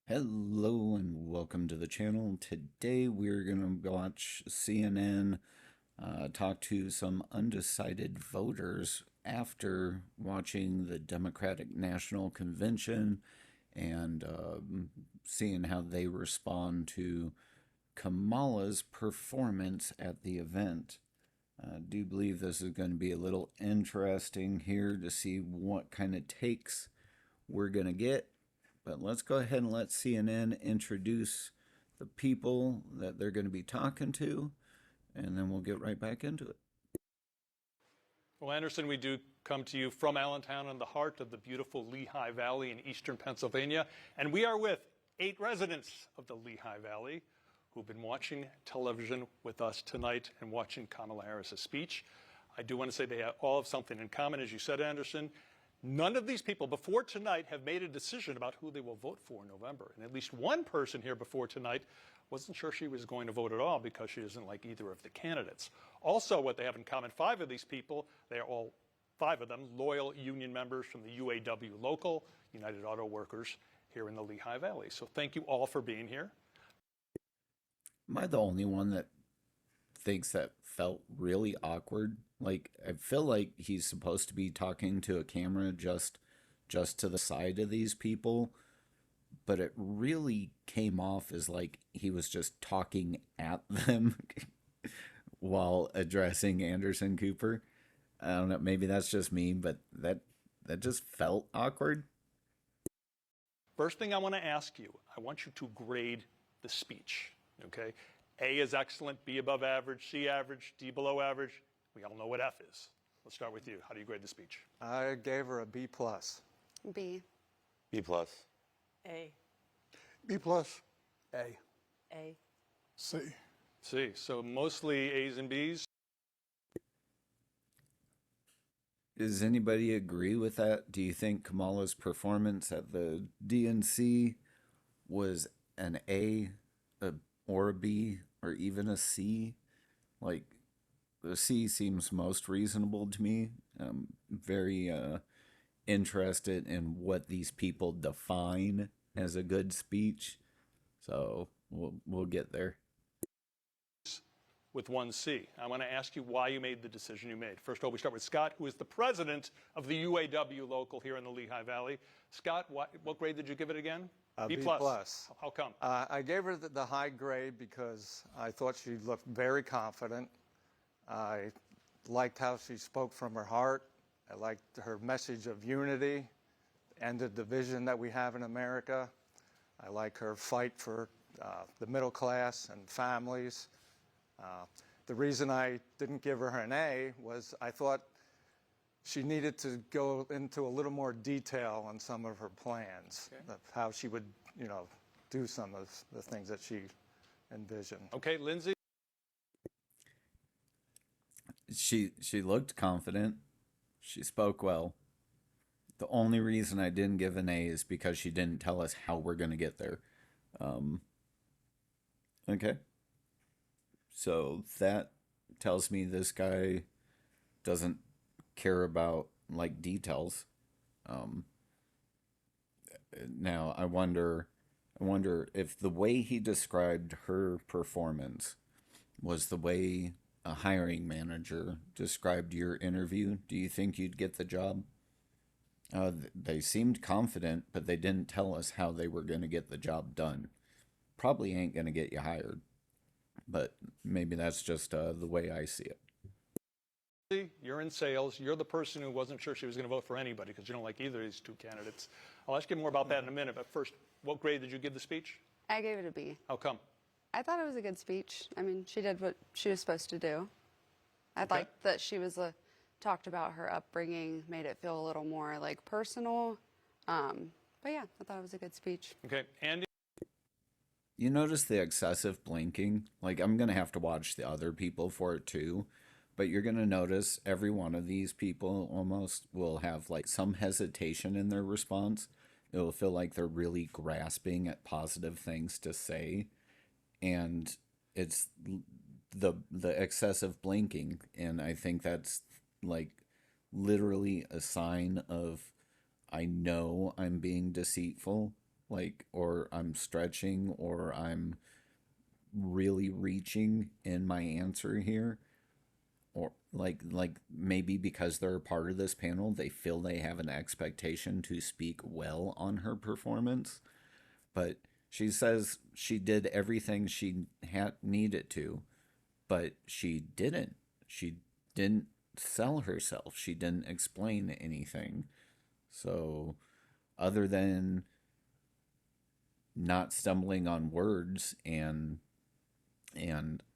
Hello and welcome to the channel. Today we're going to watch CNN talk to some undecided voters after watching the Democratic National Convention and seeing how they respond to Kamala's performance at the event. I do believe this is going to be a little interesting here to see what kind of takes we're going to get. But let's go ahead and let CNN introduce the people that they're going to be talking to, and then we'll get right back into it. Well, Anderson, we do come to you from Allentown in the heart of the beautiful Lehigh Valley in eastern Pennsylvania. And we are with 8 residents of the Lehigh Valley who've been watching television with us tonight and watching Kamala Harris's speech. I do want to say they all have something in common, as you said, Anderson. None of these people before tonight have made a decision about who they will vote for in November. And at least one person here before tonight wasn't sure she was going to vote at all because she doesn't like either of the candidates. Also, what they have in common, 5 of these people, they are all, 5 of them, loyal union members from the UAW local, United Auto Workers, here in the Lehigh Valley. So thank you all for being here. Am I the only one that thinks that felt really awkward? Like, I feel like he's supposed to be talking to a camera just to the side of these people, but it really came off as like he was just talking at them while addressing Anderson Cooper. I don't know, maybe that's just me, but that just felt awkward. First thing I want to ask you, I want you to grade the speech, okay? A is excellent, B above average, C average, D below average. We all know what F is. Let's start with you. How do you grade the speech? I gave her a B plus. B. B plus. A. B plus. A. A. C. C. So mostly A's and B's. Does anybody agree with that? Do you think Kamala's performance at the DNC was an A, or a B, or even a C? Like, the C seems most reasonable to me. I'm very interested in what these people define as a good speech. So we'll get there. With 1C. I want to ask you why you made the decision you made. First of all, we start with Scott, who is the president of the UAW local here in the Lehigh Valley. Scott, what grade did you give it again? B plus. How come? I gave her the high grade because I thought she looked very confident. I liked how she spoke from her heart. I liked her message of unity and the division that we have in America. I like her fight for the middle class and families. The reason I didn't give her an A was I thought she needed to go into a little more detail on some of her plans, of how she would, do some of the things that she envisioned. Okay, Lindsay? She looked confident. She spoke well. The only reason I didn't give an A is because she didn't tell us how we're going to get there. Okay. So that tells me this guy doesn't care about like details. Now I wonder if the way he described her performance was the way a hiring manager described your interview. Do you think you'd get the job? They seemed confident, but they didn't tell us how they were going to get the job done. Probably ain't going to get you hired, but maybe that's just the way I see it. You're in sales. You're the person who wasn't sure she was going to vote for anybody because you don't like either of these 2 candidates. I'll ask you more about that in a minute, but first, what grade did you give the speech? I gave it a B. How come? I thought it was a good speech. I mean, she did what she was supposed to do. I liked that she was talked about her upbringing, made it feel a little more like personal. But yeah, I thought it was a good speech. Okay, Andy? You notice the excessive blinking? Like, I'm going to have to watch the other people for it too. But you're going to notice every one of these people almost will have like some hesitation in their response. It'll feel like they're really grasping at positive things to say. And it's the excessive blinking. And I think that's like literally a sign of, I know I'm being deceitful. like, or I'm stretching, or I'm really reaching in my answer here, or like maybe because they're a part of this panel, they feel they have an expectation to speak well on her performance. But she says she did everything she had needed to, but she didn't. She didn't sell herself. She didn't explain anything. So, other than not stumbling on words and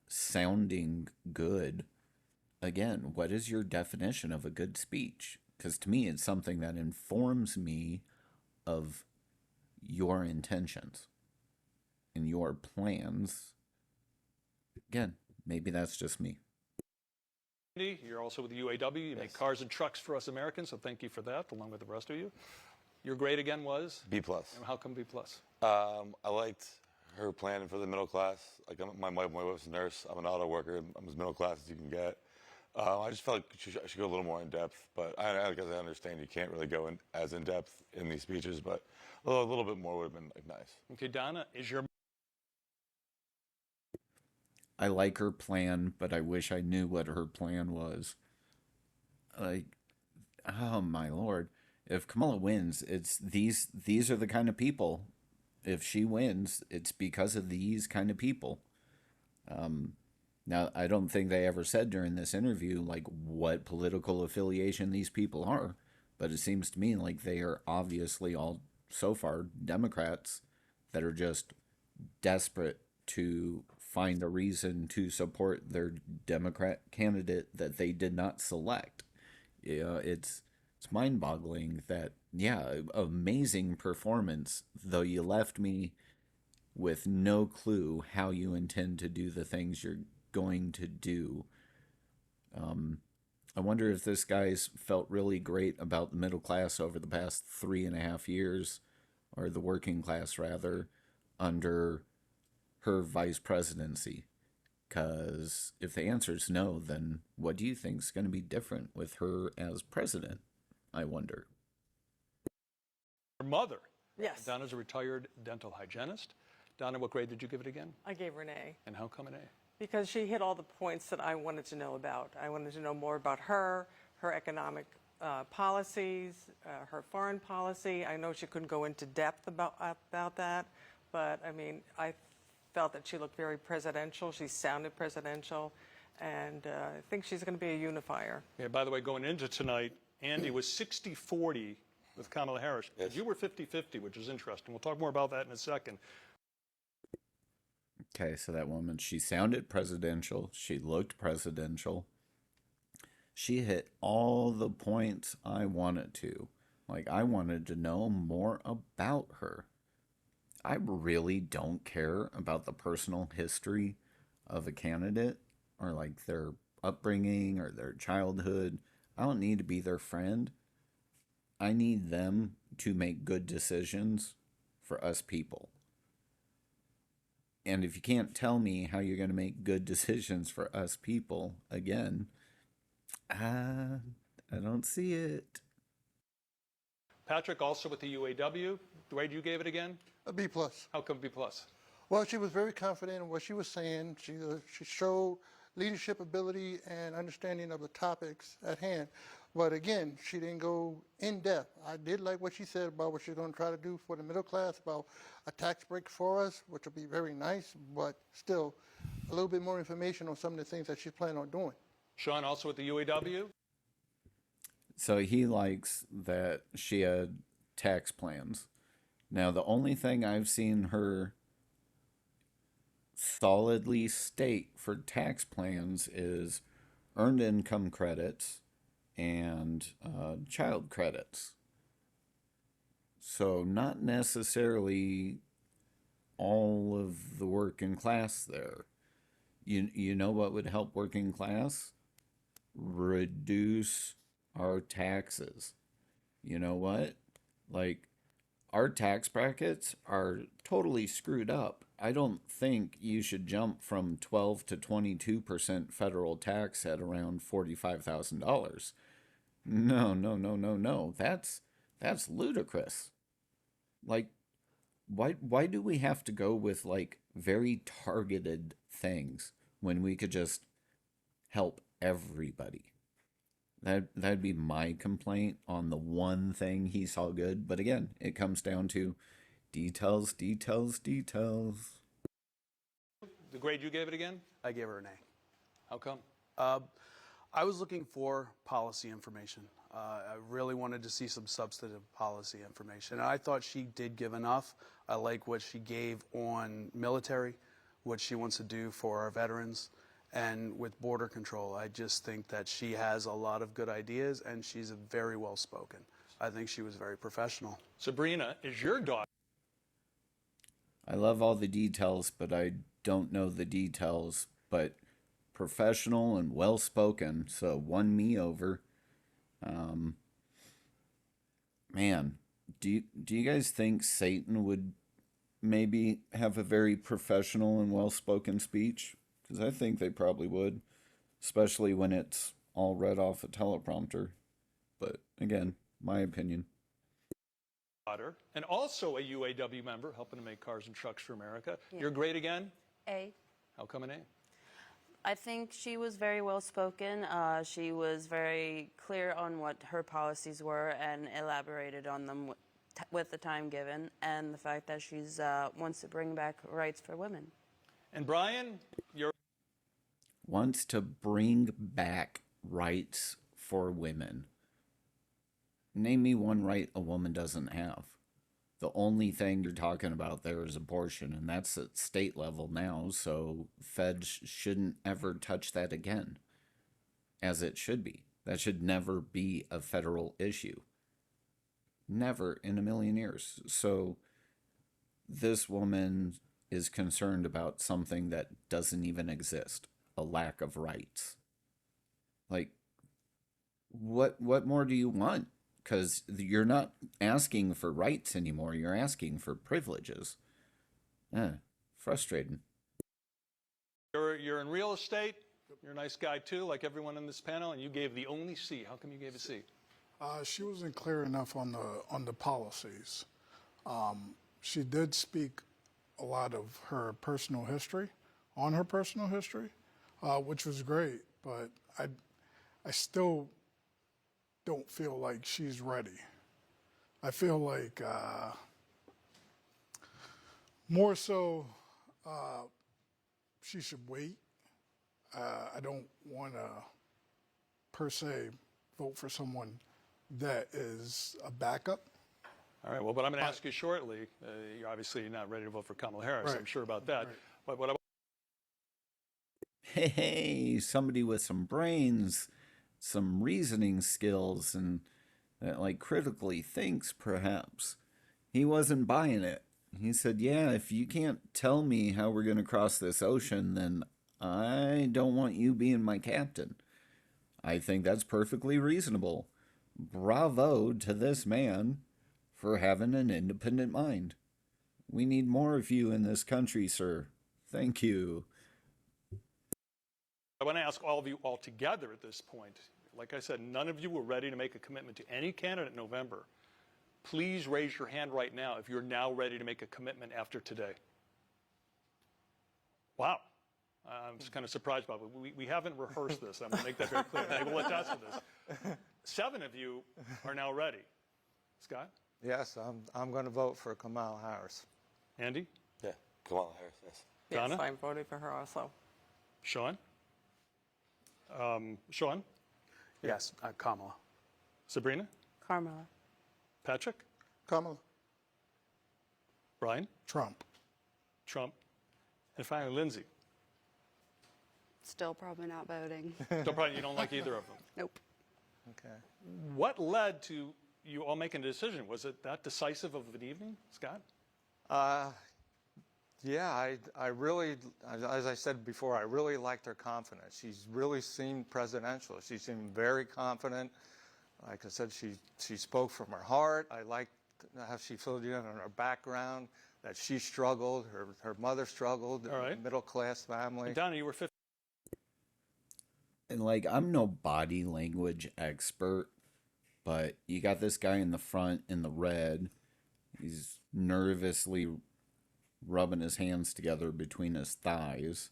sounding good, again, what is your definition of a good speech? Because to me, it's something that informs me of your intentions and your plans. Again, maybe that's just me. Andy, you're also with the UAW. You make cars and trucks for us Americans, so thank you for that, along with the rest of you. Your grade again was? B plus. And how come B plus? I liked her plan for the middle class. Like my wife's a nurse. I'm an auto worker. I'm as middle class as you can get. I just felt like she should go a little more in depth. But I guess I understand you can't really go as in depth in these speeches. But a little bit more would have been like nice. Okay, Donna, is your I like her plan, but I wish I knew what her plan was. Like, oh my lord. If Kamala wins, it's these are the kind of people. If she wins, it's because of these kind of people. Now, I don't think they ever said during this interview like what political affiliation these people are, but it seems to me like they are obviously all so far Democrats that are just desperate to find a reason to support their Democrat candidate that they did not select. Yeah, it's mind-boggling that, yeah, amazing performance, though you left me with no clue how you intend to do the things you're going to do. I wonder if this guy's felt really great about the middle class over the past 3.5 years, or the working class rather, under her vice presidency. Because if the answer is no, then what do you think is going to be different with her as president? I wonder. mother? Yes. Donna's a retired dental hygienist. Donna, what grade did you give it again? I gave her an A And how come an A? because she hit all the points that I wanted to know about. I wanted to know more about her economic policies, her foreign policy. I know she couldn't go into depth about that, but I mean, I felt that she looked very presidential. She sounded presidential, and I think she's going to be a unifier. Yeah, by the way, going into tonight, Andy was 60-40 with Kamala Harris. Yes. You were 50-50, which is interesting. We'll talk more about that in a second. Okay, so that woman, she sounded presidential. She looked presidential. She hit all the points I wanted to. Like, I wanted to know more about her. I really don't care about the personal history of a candidate, or like their upbringing or their childhood. I don't need to be their friend. I need them to make good decisions for us people. And if you can't tell me how you're going to make good decisions for us people, again, I don't see it. Patrick, also with the UAW. The grade you gave it again? A B plus. How come B plus? Well, she was very confident in what she was saying. She showed leadership ability and understanding of the topics at hand. But again, she didn't go in depth. I did like what she said about what she's going to try to do for the middle class, about a tax break for us, which will be very nice, but still a little bit more information on some of the things that she's planning on doing. Sean, also with the UAW. So he likes that she had tax plans. Now, the only thing I've seen her solidly state for tax plans is earned income credits and child credits. So, not necessarily all of the working class there. You know what would help working class? Reduce our taxes. You know what? Like, our tax brackets are totally screwed up. I don't think you should jump from 12 to 22% federal tax at around $45,000. No. That's ludicrous. Like, why do we have to go with like very targeted things when we could just help everybody? That'd be my complaint on the one thing he saw good. But again, it comes down to details, details, details. The grade you gave it again? I gave her an A. How come? I was looking for policy information. I really wanted to see some substantive policy information. And I thought she did give enough. I like what she gave on military, what she wants to do for our veterans, and with border control. I just think that she has a lot of good ideas, and she's very well spoken. I think she was very professional. Sabrina, is your daughter? I love all the details, but I don't know the details. But professional and well spoken, so won me over. Man, do you guys think Satan would maybe have a very professional and well spoken speech? Because I think they probably would, especially when it's all read off a teleprompter. But again, my opinion. Daughter, and also a UAW member, helping to make cars and trucks for America. Your grade again? A. How come an A? I think she was very well spoken. She was very clear on what her policies were and elaborated on them with the time given, and the fact that she's wants to bring back rights for women. And Brian, your Wants to bring back rights for women. Name me one right a woman doesn't have. The only thing you're talking about there is abortion, and that's at state level now, so feds shouldn't ever touch that again, as it should be. That should never be a federal issue. Never in a million years. So this woman is concerned about something that doesn't even exist, a lack of rights. Like, what more do you want? Because you're not asking for rights anymore. You're asking for privileges. Frustrating. you're in real estate. You're a nice guy too, like everyone in this panel, and you gave the only C. How come you gave a C? She wasn't clear enough on the policies. She did speak a lot of her personal history, which was great. But I still don't feel like she's ready. I feel like more so she should wait. I don't want to, per se, vote for someone that is a backup. All right, well, but I'm going to ask you shortly. You're obviously not ready to vote for Kamala Harris. Right. I'm sure about that. Right. But what about Hey, somebody with some brains, some reasoning skills, and that like critically thinks, perhaps. He wasn't buying it. He said, yeah, if you can't tell me how we're going to cross this ocean, then I don't want you being my captain. I think that's perfectly reasonable. Bravo to this man for having an independent mind. We need more of you in this country, sir. Thank you. I want to ask all of you all together at this point. Like I said, none of you were ready to make a commitment to any candidate in November. Please raise your hand right now if you're now ready to make a commitment after today. Wow. I'm just kind of surprised by it. We haven't rehearsed this. I'm going to make that very clear. They will attest to this. 7 of you are now ready. Scott? Yes, I'm going to vote for Kamala Harris. Andy? Yeah, Kamala Harris, yes. Donna? Yes, I'm voting for her also. Sean? Sean? Yes, Kamala. Sabrina? Carmela. Patrick? Kamala. Brian? Trump. Trump? And finally, Lindsay. Still probably not voting. You don't like either of them. Nope. Okay. What led to you all making a decision? Was it that decisive of an evening, Scott? Yeah, I really, as I said before, I really liked her confidence. She's really seemed presidential. She seemed very confident. Like I said, she spoke from her heart. I liked how she filled you in on her background, that she struggled, her mother struggled, All right. middle class family. And Donna, you were 50. And like, I'm no body language expert, but you got this guy in the front in the red. He's nervously rubbing his hands together between his thighs.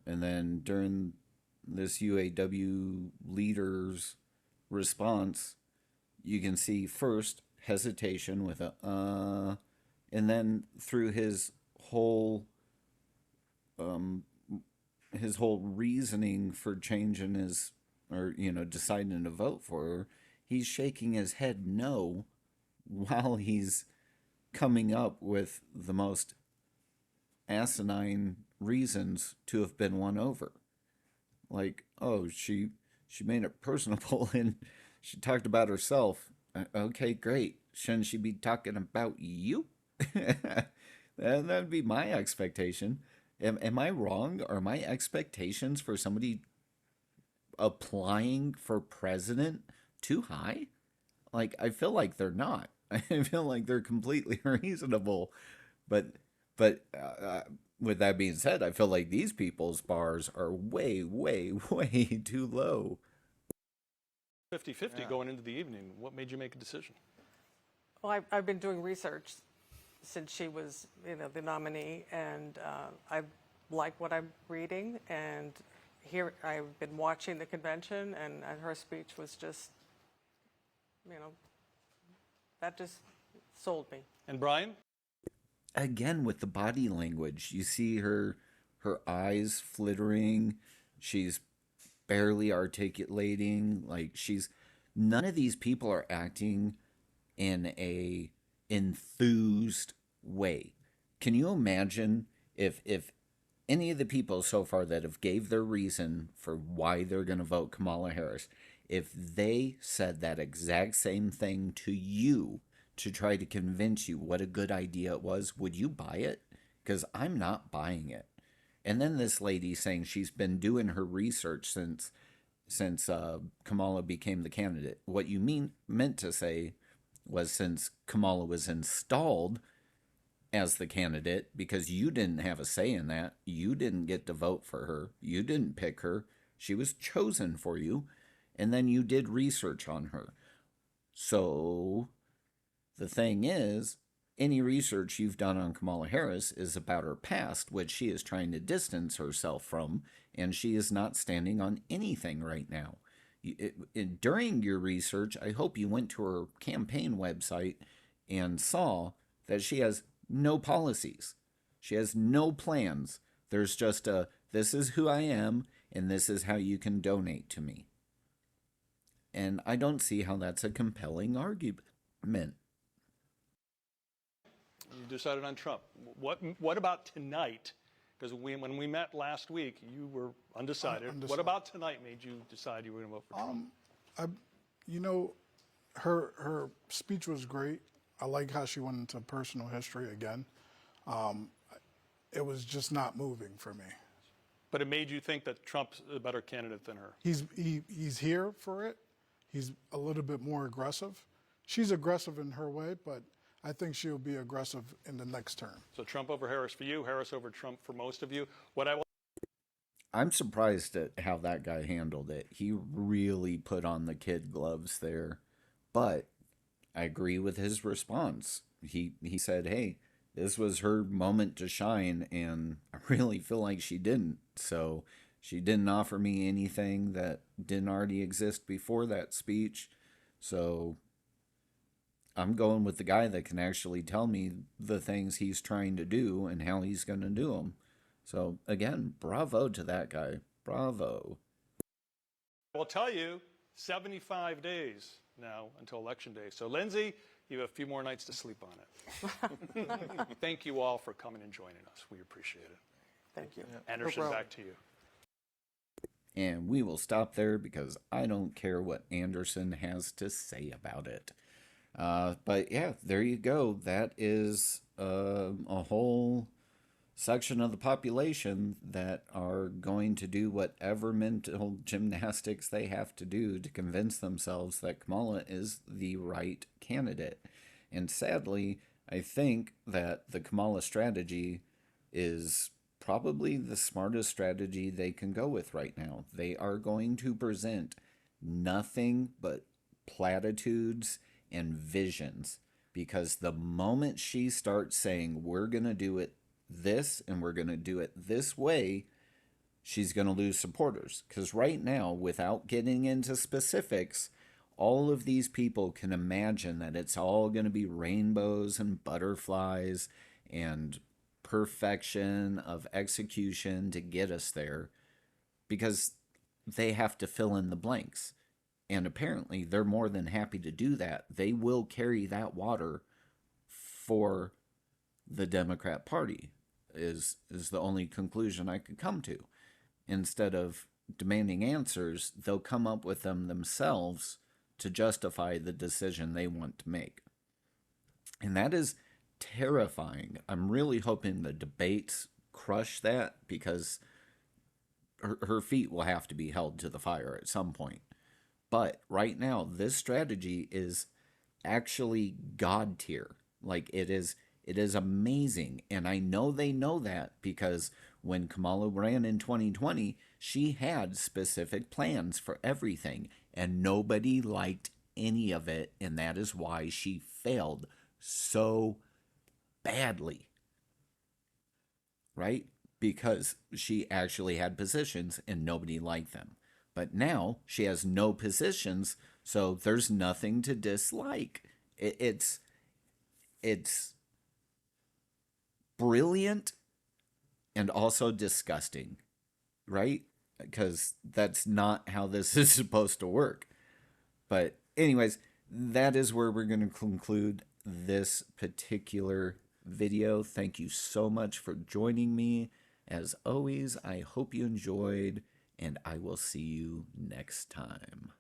And then during this UAW leader's response, you can see first hesitation with a and then through his whole reasoning for changing his, or deciding to vote for her, he's shaking his head no while he's coming up with the most asinine reasons to have been won over. Like, oh, she made it personable and she talked about herself. Okay, great. Shouldn't she be talking about you? That'd be my expectation. Am I wrong? Are my expectations for somebody applying for president too high? Like, I feel like they're not. I feel like they're completely reasonable. But with that being said, I feel like these people's bars are way, way, way too low. 50-50 going into the evening. What made you make a decision? Well, I've been doing research since she was, the nominee, and I like what I'm reading. And here I've been watching the convention, and her speech was just, that just sold me. And Brian? Again, with the body language, you see her eyes flittering. She's barely articulating. Like, none of these people are acting in a enthused way. Can you imagine if any of the people so far that have gave their reason for why they're going to vote Kamala Harris, if they said that exact same thing to you to try to convince you what a good idea it was, would you buy it? Because I'm not buying it. And then this lady saying she's been doing her research since Kamala became the candidate. What you meant to say was since Kamala was installed as the candidate, because you didn't have a say in that. You didn't get to vote for her. You didn't pick her. She was chosen for you. And then you did research on her. So the thing is, any research you've done on Kamala Harris is about her past, which she is trying to distance herself from, and she is not standing on anything right now. During your research, I hope you went to her campaign website and saw that she has no policies. She has no plans. There's just this is who I am, and this is how you can donate to me. And I don't see how that's a compelling argument. You decided on Trump. What about tonight? Because when we met last week, you were undecided. What about tonight made you decide you were going to vote for Trump? Her speech was great. I like how she went into personal history again. It was just not moving for me. But it made you think that Trump's a better candidate than her. He's here for it. He's a little bit more aggressive. She's aggressive in her way, but I think she'll be aggressive in the next term. So Trump over Harris for you, Harris over Trump for most of you. I'm surprised at how that guy handled it. He really put on the kid gloves there. But I agree with his response. He said, hey, this was her moment to shine, and I really feel like she didn't. So she didn't offer me anything that didn't already exist before that speech. So I'm going with the guy that can actually tell me the things he's trying to do and how he's going to do them. So again, bravo to that guy. Bravo. I will tell you, 75 days now until Election Day. So Lindsay, you have a few more nights to sleep on it. Thank you all for coming and joining us. We appreciate it. Thank you. Anderson, back to you. And we will stop there because I don't care what Anderson has to say about it. But yeah, there you go. That is a whole section of the population that are going to do whatever mental gymnastics they have to do to convince themselves that Kamala is the right candidate. And sadly, I think that the Kamala strategy is probably the smartest strategy they can go with right now. They are going to present nothing but platitudes and visions, because the moment she starts saying, we're going to do it this and we're going to do it this way, she's going to lose supporters. Because right now, without getting into specifics, all of these people can imagine that it's all going to be rainbows and butterflies and perfection of execution to get us there, because they have to fill in the blanks. And apparently they're more than happy to do that. They will carry that water for the Democrat Party, is the only conclusion I could come to. Instead of demanding answers, they'll come up with them themselves to justify the decision they want to make. And that is terrifying. I'm really hoping the debates crush that, because her feet will have to be held to the fire at some point. But right now, this strategy is actually God tier. Like, it is amazing. And I know they know that, because when Kamala ran in 2020, she had specific plans for everything, and nobody liked any of it. And that is why she failed so badly. Right? Because she actually had positions and nobody liked them. But now she has no positions, so there's nothing to dislike. It's brilliant and also disgusting, right? Because that's not how this is supposed to work. But anyways, that is where we're going to conclude this particular video. Thank you so much for joining me. As always, I hope you enjoyed, and I will see you next time.